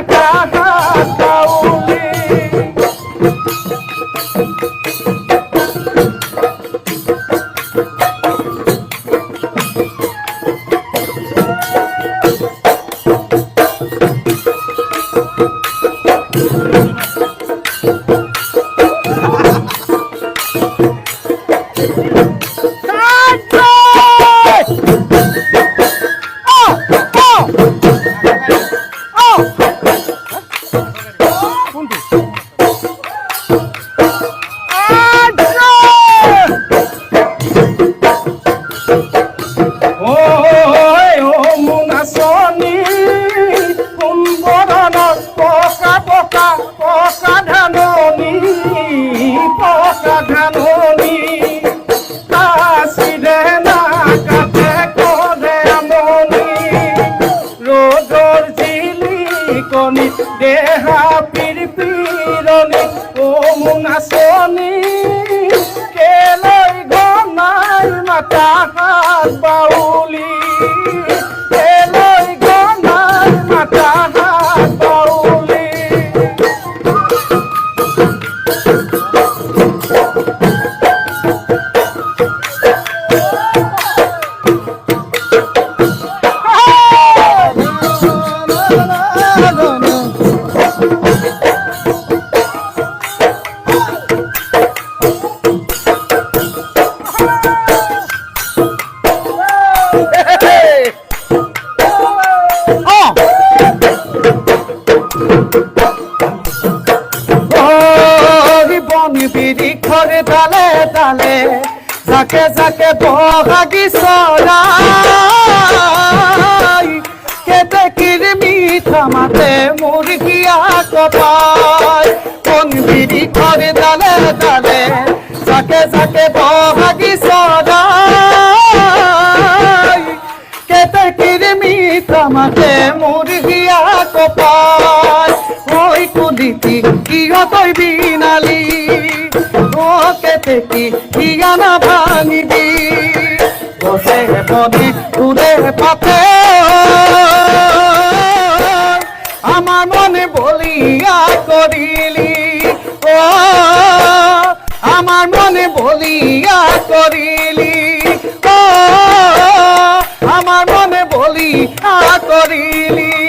মাথা হাত বাউলি দেহা পীর পীরনি ও মুনাসনি কেলাই গনাই মাথা হাত বাউলি কেলাই গনাই মাথা হাত বাউলি বিরিখরে তালে তালে যাকে যাকে বহাগি সরাই কেটে কিরমি থামাতে মুরগিয়া কপায় কোন বিরিখরে তালে তালে যাকে যাকে বহাগি সরাই কেটে কিরমি থামাতে মুরগিয়া কপায় ওই কুলিতি কিয়া কই বিনালি কেতে কি গানা ভাঙিবি বসে বনে তুলে পাতে আমার মনে বলিয়া করিলি ও আমার মনে বলিয়া করিলি ও আমার মনে বলিয়া করিলি